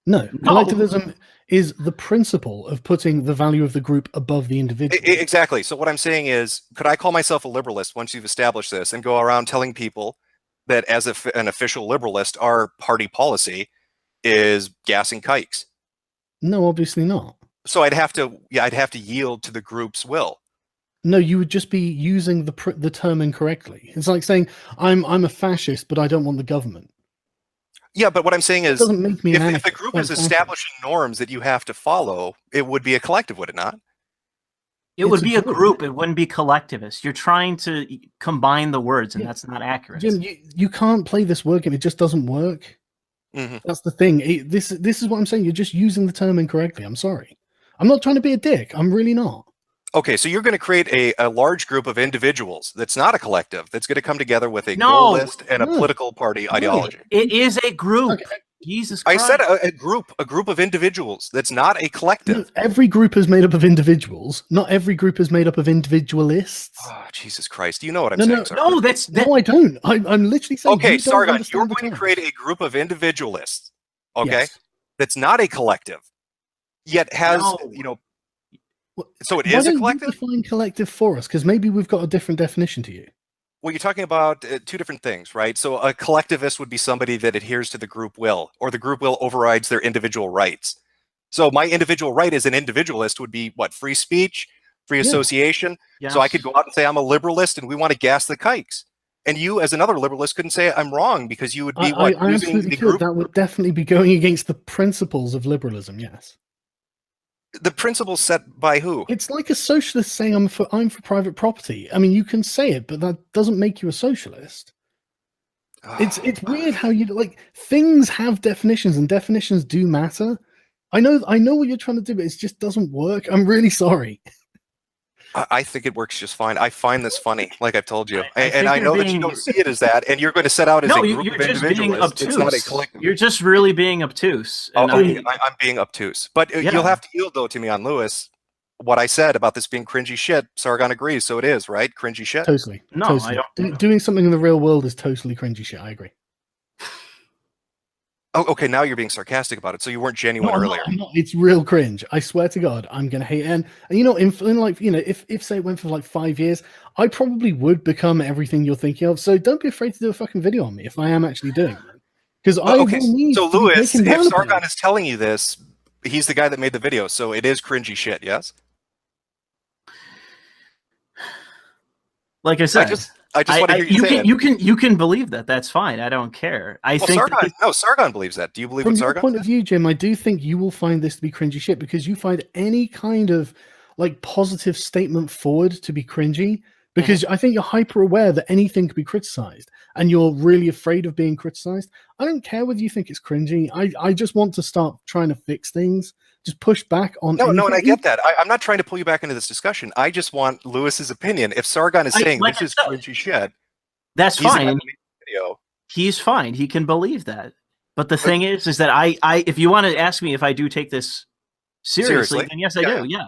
No, collectivism is the principle of putting the value of the group above the individual. Exactly. So what I'm saying is, could I call myself a liberalist once you've established this and go around telling people that as an official liberalist, our party policy is gassing kikes? No, obviously not. So I'd have to yield to the group's will. No, you would just be using the term incorrectly. It's like saying I'm a fascist, but I don't want the government. Yeah, but what I'm saying is, doesn't make me if the group is establishing norms that you have to follow, it would be a collective, would it not? It would be a group. It wouldn't be collectivist. You're trying to combine the words, and that's not accurate. Jim, you can't play this word game. It just doesn't work. That's the thing. This is what I'm saying. You're just using the term incorrectly. I'm sorry. I'm not trying to be a dick. I'm really not. Okay, so you're going to create a large group of individuals that's not a collective, that's going to come together with a goal list and a political party ideology. It is a group. Okay. Jesus Christ. I said a group of individuals. That's not a collective. No, every group is made up of individuals. Not every group is made up of individualists. Oh, Jesus Christ. Do you know what I'm saying, Sargon? No, No, I don't. I'm literally saying... Okay, Sargon, you're going to create a group of individualists, okay, that's not a collective, yet has, so it is a collective? Define collective for us, because maybe we've got a different definition to you. Well, you're talking about two different things, right? So a collectivist would be somebody that adheres to the group will, or the group will overrides their individual rights. So my individual right as an individualist would be what? Free speech, free association. Yes. So I could go out and say I'm a liberalist and we want to gas the kikes. And you, as another liberalist, couldn't say I'm wrong because you would be I using absolutely the could. group. That would definitely be going against the principles of liberalism. Yes. The principles set by who? It's like a socialist saying I'm for private property. I mean, you can say it, but that doesn't make you a socialist. It's weird how you like things have definitions, and definitions do matter. I know what you're trying to do, but it just doesn't work. I'm really sorry. I think it works just fine. I find this funny, like I've told you, I and I know that you don't see it as that, and you're going to set out as a group of individuals. It's not a collective. You're just really being obtuse. And I'm being obtuse, but you'll have to yield though to me on Lewis. What I said about this being cringy shit, Sargon agrees, so it is, right? Cringy shit. Totally. No, totally. I don't. Doing something in the real world is totally cringy shit. I agree. Oh, okay. Now you're being sarcastic about it, so you weren't genuine earlier. I'm not. It's real cringe. I swear to God, I'm gonna hate it. And you know, in like if say it went for like 5 years, I probably would become everything you're thinking of. So don't be afraid to do a fucking video on me if I am actually doing it. Because I will need. So Lewis, if Sargon is telling you this, he's the guy that made the video, so it is cringy shit. Yes. Like I said, I just want to hear you say it. You can believe that. That's fine. I don't care. I think Sargon believes that. Do you believe from what your Sargon? point of view, Jim, I do think you will find this to be cringy shit because you find any kind of like positive statement forward to be cringy. Because I think you're hyper aware that anything can be criticized, and you're really afraid of being criticized. I don't care whether you think it's cringy. I just want to start trying to fix things. Just push back on. No, and I get that. I'm not trying to pull you back into this discussion. I just want Lewis's opinion. If Sargon is saying this is cringy shit, that's fine. He's fine. He can believe that. But the thing is that I if you want to ask me if I do take this seriously, then yes, I do. Yeah,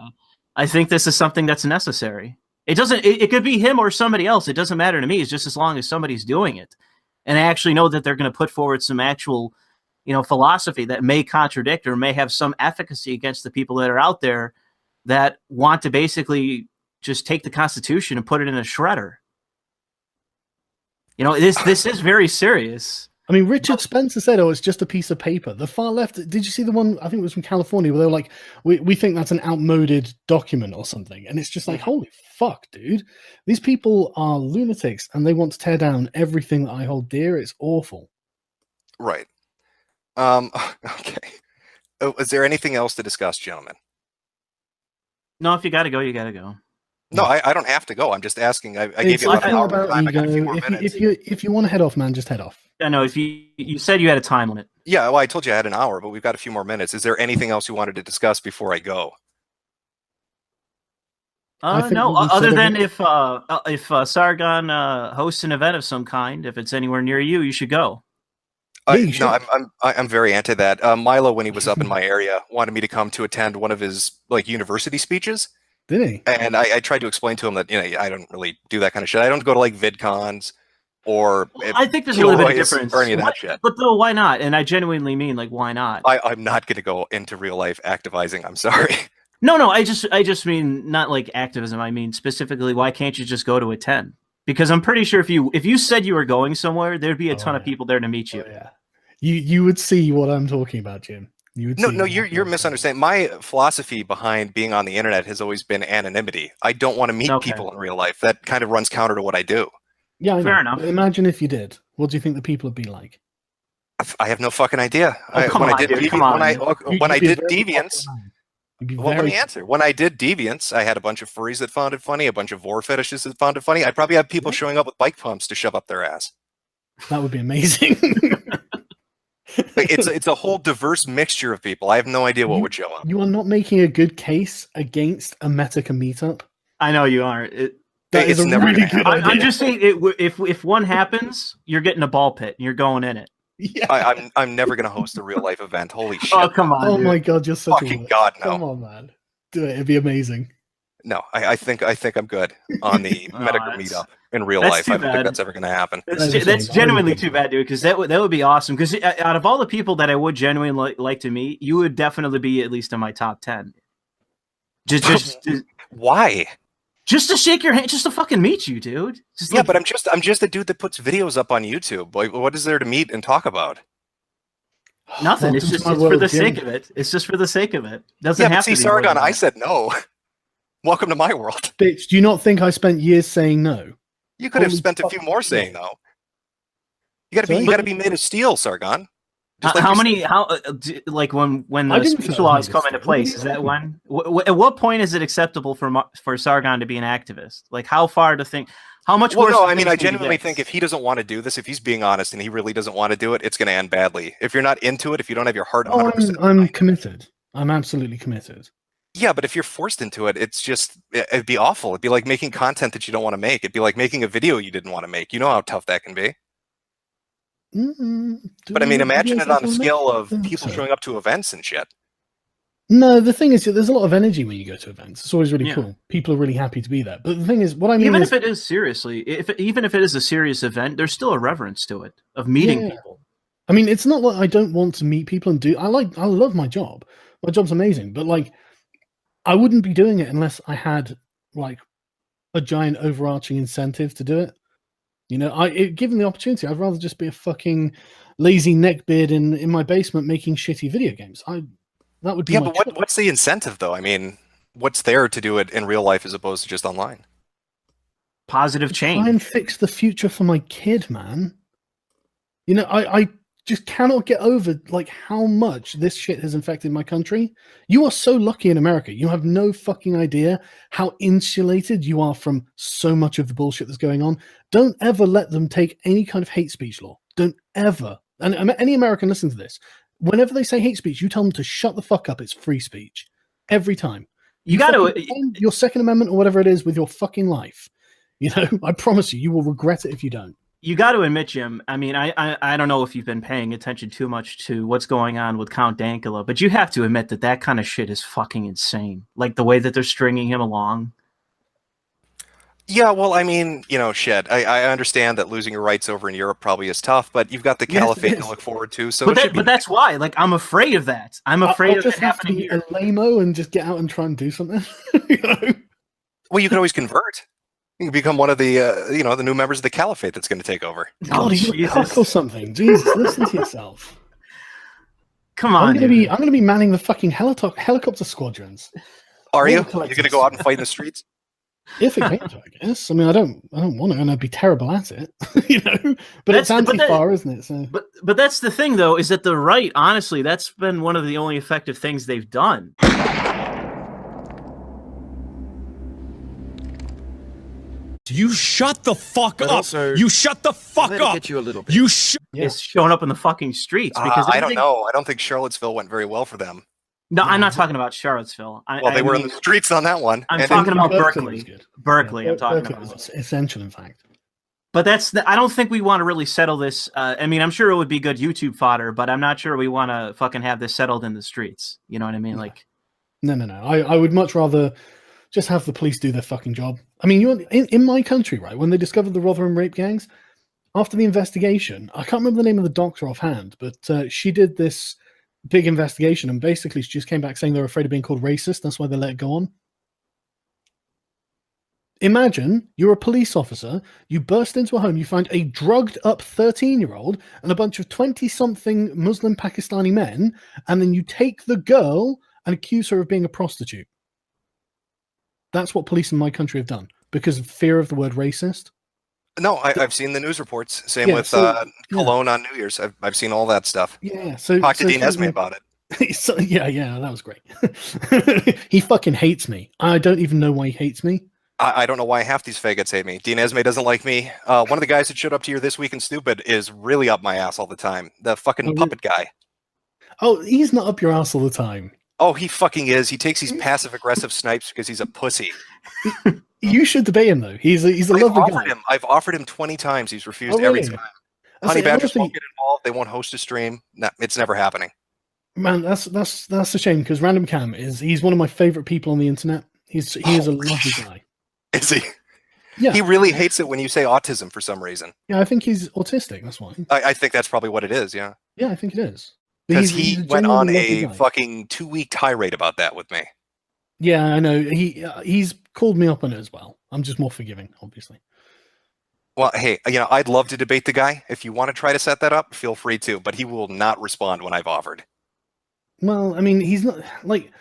I think this is something that's necessary. It doesn't. It could be him or somebody else. It doesn't matter to me. It's just as long as somebody's doing it, and I actually know that they're going to put forward some actual, philosophy that may contradict or may have some efficacy against the people that are out there that want to basically just take the Constitution and put it in a shredder. This is very serious. I mean, Richard Spencer said, "Oh, it's just a piece of paper." The far left. Did you see the one? I think it was from California, where they were like, "We think that's an outmoded document or something," and it's just like, holy fuck, dude! These people are lunatics, and they want to tear down everything that I hold dear. It's awful. Right. Okay. Is there anything else to discuss, gentlemen? No, if you got to go, you got to go. No, I don't have to go. I'm just asking. I gave you an hour of time. I got a few more minutes. If you want to head off, man, just head off. I know. If you said you had a time limit. Yeah, well, I told you I had an hour, but we've got a few more minutes. Is there anything else you wanted to discuss before I go? No, other than if Sargon hosts an event of some kind, if it's anywhere near you, you should go. No, I'm very anti that. Milo, when he was up in my area, wanted me to come to attend one of his university speeches. Did he? And I tried to explain to him that I don't really do that kind of shit. I don't go to VidCons or. I think there's a little bit of difference or any of that shit. But though, why not? And I genuinely mean, why not? I'm not going to go into real life activizing. I'm sorry. No. I just mean not like activism. I mean specifically, why can't you just go to attend? Because I'm pretty sure if you said you were going somewhere, there'd be a ton of people there to meet you. Oh, yeah. You would see what I'm talking about, Jim. You're misunderstanding. My philosophy behind being on the internet has always been anonymity. I don't want to meet people in real life. That kind of runs counter to what I do. Yeah, fair enough. Imagine if you did. What do you think the people would be like? I have no fucking idea. When I did Deviants, let me answer. When I did Deviants, I had a bunch of furries that found it funny, a bunch of vor fetishes that found it funny. I'd probably have people showing up with bike pumps to shove up their ass. That would be amazing. It's a whole diverse mixture of people. I have no idea what would show up. You are not making a good case against a Metokur meetup. I know you aren't. It's never really good. I'm just saying, if one happens, you're getting a ball pit and you're going in it. Yeah. I'm never gonna host a real life event. Holy shit! Oh come on! Oh my god, you're such fucking god! No, come on, man, do it. It'd be amazing. No, I think I'm good on the Metokur meetup in real life. I don't think that's ever going to happen. That's genuinely too bad, dude. Because that would be awesome. Because out of all the people that I would genuinely like to meet, you would definitely be at least in my top 10. Just why? Just to shake your hand, just to fucking meet you, dude. But I'm just a dude that puts videos up on YouTube. Like, what is there to meet and talk about? Nothing. It's just for the sake of it. It's just for the sake of it. Doesn't have to be. Sargon, I said no. Welcome to my world. Bitch, do you not think I spent years saying no? You could have spent a few more saying though. You got to be made of steel, Sargon. Just like like when the speech laws come into place, is that when? At what point is it acceptable for Sargon to be an activist? Like, how far to think? How much worse? No, I mean, I genuinely think if he doesn't want to do this, if he's being honest and he really doesn't want to do it, it's going to end badly. If you're not into it, if you don't have your heart 100%, I'm committed. I'm absolutely committed. Yeah, but if you're forced into it, it'd be awful. It'd be like making content that you don't want to make. It'd be like making a video you didn't want to make. You know how tough that can be. But I mean, imagine it on the scale of people showing up to events and shit. No, the thing is, there's a lot of energy when you go to events. It's always really cool. People are really happy to be there. But the thing is, what I mean even if it is seriously, even if it is a serious event, there's still a reverence to it of meeting people. I mean, it's not that I don't want to meet people and do. I love my job. My job's amazing. But like, I wouldn't be doing it unless I had like a giant overarching incentive to do it. You know, given the opportunity, I'd rather just be a fucking lazy neckbeard in my basement making shitty video games. That would be but what's the incentive though? I mean, what's there to do it in real life as opposed to just online? Positive change. Try and fix the future for my kid, man. You know, I just cannot get over like how much this shit has infected my country. You are so lucky in America. You have no fucking idea how insulated you are from so much of the bullshit that's going on. Don't ever let them take any kind of hate speech law. Don't ever. And any American listen to this. Whenever they say hate speech, you tell them to shut the fuck up. It's free speech. Every time. You got to your Second Amendment or whatever it is with your fucking life. You know, I promise you will regret it if you don't. You got to admit, Jim. I mean, I don't know if you've been paying attention too much to what's going on with Count Dankula, but you have to admit that kind of shit is fucking insane. Like the way that they're stringing him along. Yeah, well, I mean, you know, shit. I understand that losing your rights over in Europe probably is tough, but you've got the caliphate to look forward to. So, but that's why. Like, I'm afraid of that. I'm afraid of it happening here. A lame-o and just get out and try and do something. You know? Well, you can always convert. You can become one of the, the new members of the caliphate that's going to take over. God, you cock or something. Jesus, listen to yourself. Come on, I'm going to be manning the fucking helicopter squadrons. Are you? You're going to go out and fight in the streets? If it came to it, I guess. I mean, I don't want to, and I'd be terrible at it, you know. But it's anti-far, isn't it? So. But that's the thing, though, is that the right, honestly, that's been one of the only effective things they've done. You shut the fuck up! Also, you shut the fuck up! Get you a little bit. It's showing up in the fucking streets because I don't know. I don't think Charlottesville went very well for them. No, I'm not talking about Charlottesville. They were in the streets on that one. I'm talking about Berkeley. Berkeley, I'm talking about. Was essential, in fact. But I don't think we want to really settle this. I mean, I'm sure it would be good YouTube fodder, but I'm not sure we want to fucking have this settled in the streets. You know what I mean? Like, no. I would much rather just have the police do their fucking job. I mean, in my country, right? When they discovered the Rotherham rape gangs, after the investigation, I can't remember the name of the doctor offhand, but she did this big investigation, and basically she just came back saying they're afraid of being called racist. That's why they let it go on. Imagine you're a police officer, you burst into a home, you find a drugged up 13-year-old and a bunch of 20-something Muslim Pakistani men, and then you take the girl and accuse her of being a prostitute. That's what police in my country have done because of fear of the word racist. No, I've seen the news reports. Same with Cologne on New Year's. I've seen all that stuff. Yeah, talk to Dean Esme about it. Yeah, that was great. He fucking hates me. I don't even know why he hates me. I don't know why half these faggots hate me. Dean Esme doesn't like me. One of the guys that showed up to your This Week in Stupid is really up my ass all the time. The fucking puppet guy. Oh, he's not up your ass all the time. Oh, he fucking is. He takes these passive-aggressive snipes because he's a pussy. You should debate him, though. He's a lovely guy. I've offered him 20 times. He's refused every time. Honey Badgers won't get involved. They won't host a stream. No, it's never happening. Man, that's a shame because Random Cam he's one of my favorite people on the internet. He is a lovely guy. Is he? Yeah. He really hates it when you say autism for some reason. Yeah, I think he's autistic. That's why. I think that's probably what it is. Yeah. Yeah, I think it is. Because he went on a fucking 2-week tirade about that with me. Yeah, I know. He's called me up on it as well. I'm just more forgiving, obviously. Well, hey, I'd love to debate the guy. If you want to try to set that up, feel free to. But he will not respond when I've offered. Well, I mean, he's not like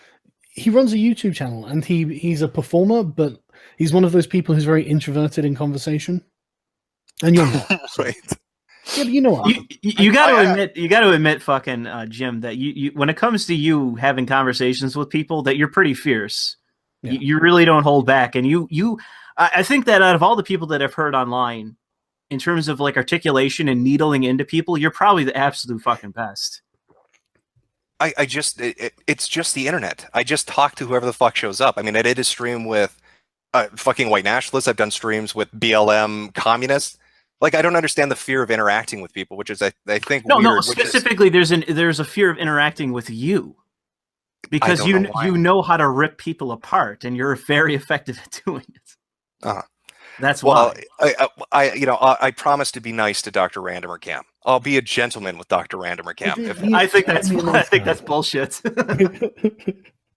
he runs a YouTube channel and he's a performer, but he's one of those people who's very introverted in conversation. And you're not. Right. Yeah, but you know what? You got to admit, fucking Jim, that you when it comes to you having conversations with people, that you're pretty fierce. Yeah. You really don't hold back, and I think that out of all the people that I've heard online, in terms of like articulation and needling into people, you're probably the absolute fucking best. It's just the internet. I just talk to whoever the fuck shows up. I mean, I did a stream with fucking white nationalists. I've done streams with BLM communists. Like, I don't understand the fear of interacting with people, which is, I think, weird. No, specifically, there's a fear of interacting with you. Because you know how to rip people apart, and you're very effective at doing it. That's why. I promise to be nice to Dr. Randomer Cam. I'll be a gentleman with Dr. Randomer Cam. I think that's bullshit.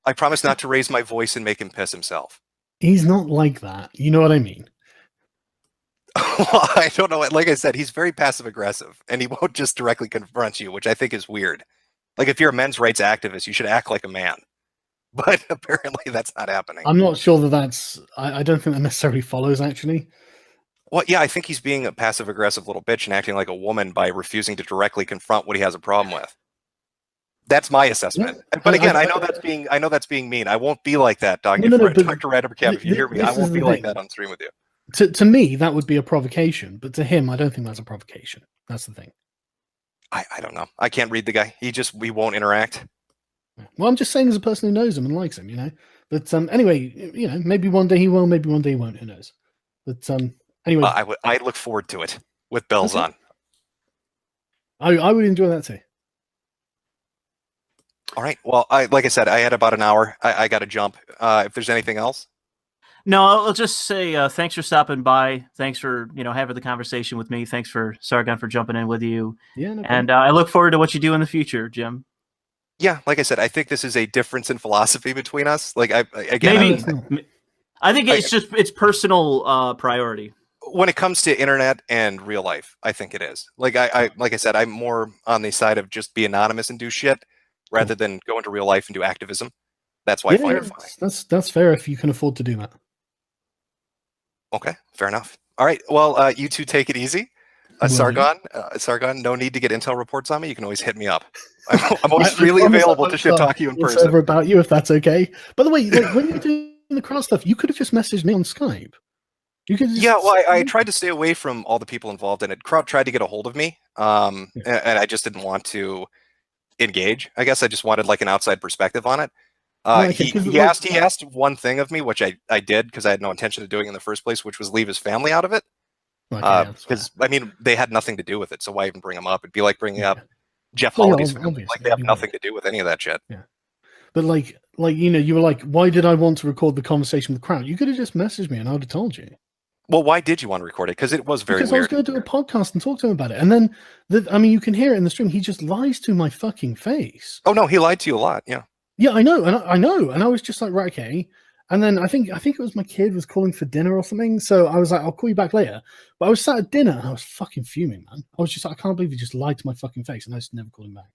I promise not to raise my voice and make him piss himself. He's not like that. You know what I mean? Well, I don't know. Like I said, he's very passive aggressive, and he won't just directly confront you, which I think is weird. Like, if you're a men's rights activist, you should act like a man. But apparently that's not happening. I'm not sure that's... I don't think that necessarily follows, actually. Well, yeah, I think he's being a passive-aggressive little bitch and acting like a woman by refusing to directly confront what he has a problem with. That's my assessment. Yeah. But again, I know that's being mean. I won't be like that, Dr. Random Cam. If you hear me, I won't be like that on stream with you. To me, that would be a provocation. But to him, I don't think that's a provocation. That's the thing. I don't know. I can't read the guy. We won't interact. Well, I'm just saying as a person who knows him and likes him, you know. But anyway, you know, maybe one day he will, maybe one day he won't. Who knows? But anyway, I look forward to it with bells on. I would enjoy that too. All right. Well, like I said, I had about an hour. I got to jump. If there's anything else. No, I'll just say thanks for stopping by. Thanks for having the conversation with me. Thanks for Sargon for jumping in with you. Yeah, no and I look forward to what you do in the future, Jim. Yeah, like I said, I think this is a difference in philosophy between us. Like I think it's personal priority. When it comes to internet and real life, I think it is. Like like I said, I'm more on the side of just be anonymous and do shit rather than go into real life and do activism. That's why I find it funny. That's fair if you can afford to do that. Okay, fair enough. All right, well, you two take it easy. Sargon, no need to get intel reports on me. You can always hit me up. I'm always really available to shit talk you in person. Over about you, if that's okay. By the way, like, when you're doing the crowd stuff, you could have just messaged me on Skype. You could. Yeah, well, I tried to stay away from all the people involved in it. Crowd tried to get a hold of me, and I just didn't want to engage. I guess I just wanted like an outside perspective on it. He asked one thing of me, which I did because I had no intention of doing it in the first place, which was leave his family out of it. Because I mean, they had nothing to do with it, so why even bring them up? It'd be like bringing up Jeff Holiday's family. Like they have nothing to do with any of that shit. Yeah, but like you were like, why did I want to record the conversation with the crowd? You could have just messaged me and I would have told you. Well, why did you want to record it? Because it was very weird. I was going to do a podcast and talk to him about it, and then you can hear it in the stream. He just lies to my fucking face. Oh no, he lied to you a lot. Yeah. Yeah, I know, and I was just like, right, okay. And then I think it was my kid was calling for dinner or something, so I was like, I'll call you back later. But I was sat at dinner and I was fucking fuming, man. I was just like, I can't believe he just lied to my fucking face, and I just never called him back.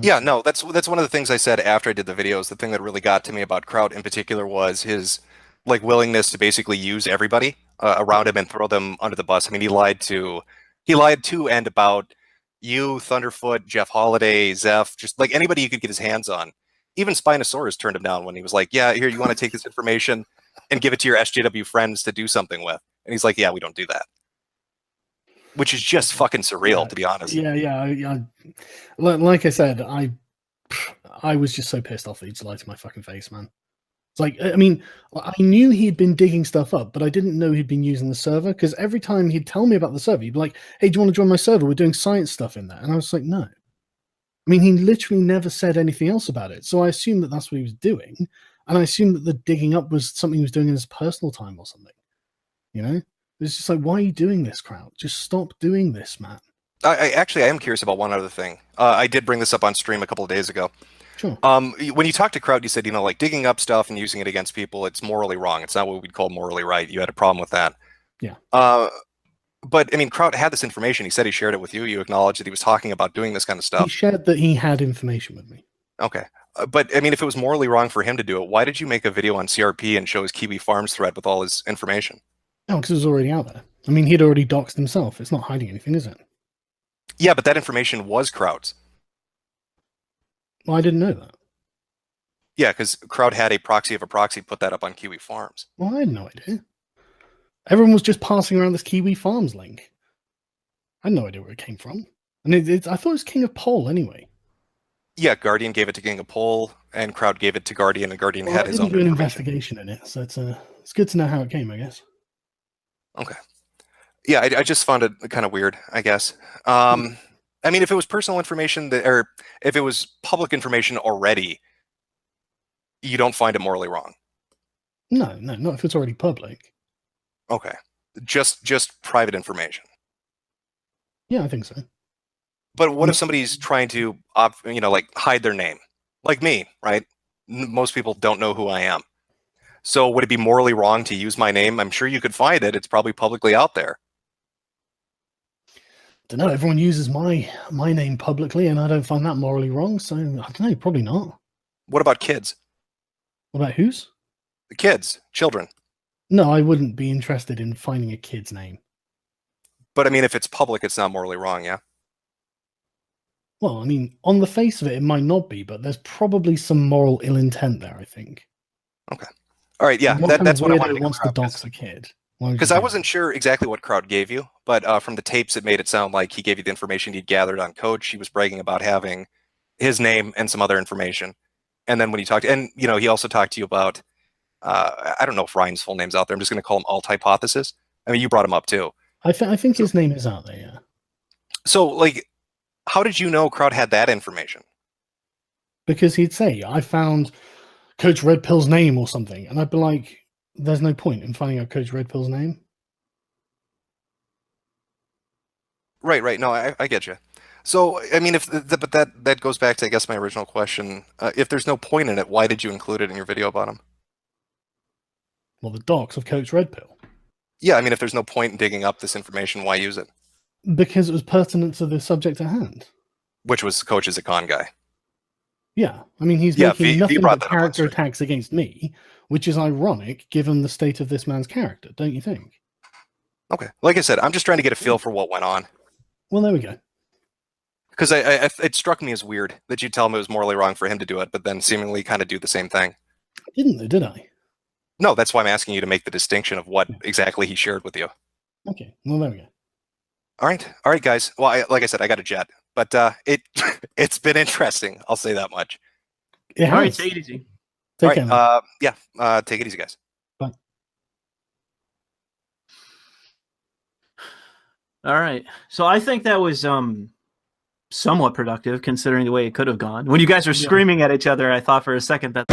Yeah, no, that's one of the things I said after I did the videos. The thing that really got to me about Kraut in particular was his like willingness to basically use everybody around him and throw them under the bus. I mean, he lied to and about you, Thunderfoot, Jeff Holiday, Zeph, just like anybody he could get his hands on. Even Spinosaurus turned him down when he was like, yeah, here, you want to take this information and give it to your SJW friends to do something with. And he's like, yeah, we don't do that. Which is just fucking surreal, to be honest. Yeah. Like I said, I was just so pissed off that he'd lied to my fucking face, man. It's like, I mean, I knew he'd been digging stuff up, but I didn't know he'd been using the server, because every time he'd tell me about the server, he'd be like, hey, do you want to join my server? We're doing science stuff in there. And I was like, no. I mean, he literally never said anything else about it. So I assumed that that's what he was doing. And I assumed that the digging up was something he was doing in his personal time or something. You know? It's just like, why are you doing this, Kraut? Just stop doing this, man. I am curious about one other thing. I did bring this up on stream a couple of days ago. Sure. When you talked to Kraut, you said, like digging up stuff and using it against people, it's morally wrong. It's not what we'd call morally right. You had a problem with that. Yeah. But, I mean, Kraut had this information. He said he shared it with you. You acknowledged that he was talking about doing this kind of stuff. He shared that he had information with me. Okay. But, I mean, if it was morally wrong for him to do it, why did you make a video on CRP and show his Kiwi Farms thread with all his information? Oh, because it was already out there. I mean, he'd already doxed himself. It's not hiding anything, is it? Yeah, but that information was Crowd's. Well, I didn't know that. Yeah, because Crowd had a proxy of a proxy put that up on Kiwi Farms. Well, I had no idea. Everyone was just passing around this Kiwi Farms link. I had no idea where it came from. And I thought it was King of Pole anyway. Yeah, Guardian gave it to King of Pole, and Crowd gave it to Guardian, and Guardian had his own do an investigation in it, so it's good to know how it came, I guess. Okay. Yeah, I just found it kind of weird, I guess. I mean, if it was personal information, or if it was public information already, you don't find it morally wrong. No, not if it's already public. Okay. Just private information. Yeah, I think so. But what if somebody's trying to, like hide their name? Like me, right? Most people don't know who I am. So would it be morally wrong to use my name? I'm sure you could find it. It's probably publicly out there. Don't know. Everyone uses my name publicly, and I don't find that morally wrong. So I don't know. Probably not. What about kids? What about whose? The kids, children. No, I wouldn't be interested in finding a kid's name. But I mean, if it's public, it's not morally wrong, yeah? Well, I mean, on the face of it, it might not be, but there's probably some moral ill intent there, I think. Okay. All right, yeah, that's what I wanted to wants to dox a kid. Because I wasn't sure exactly what Crowd gave you, but from the tapes, it made it sound like he gave you the information he'd gathered on Coach. He was bragging about having his name and some other information. And then when he talked, and he also talked to you about, I don't know if Ryan's full name's out there. I'm just going to call him Alt Hypothesis. I mean, you brought him up too. I think his name is out there, yeah. So, like, how did you know Crowd had that information? Because he'd say, I found Coach Red Pill's name or something. And I'd be like, there's no point in finding out Coach Red Pill's name. Right. No, I get you. So, I mean, but that goes back to, I guess, my original question. If there's no point in it, why did you include it in your video about him? Well, the docs of Coach Red Pill. Yeah, I mean, if there's no point in digging up this information, why use it? Because it was pertinent to the subject at hand. Which was Coach is a con guy. Yeah, I mean, he's making nothing but character attacks against me, which is ironic given the state of this man's character, don't you think? Okay, like I said, I'm just trying to get a feel for what went on. Well, there we go. Because it struck me as weird that you tell him it was morally wrong for him to do it, but then seemingly kind of do the same thing. Didn't they, did I? No, that's why I'm asking you to make the distinction of what exactly he shared with you. Okay, well, there we go. All right, guys. Well, like I said, I got a jet, but it's been interesting. I'll say that much. All right, take it easy. Take care. Take it easy, guys. Bye. All right. So I think that was somewhat productive considering the way it could have gone. When you guys were screaming at each other, I thought for a second that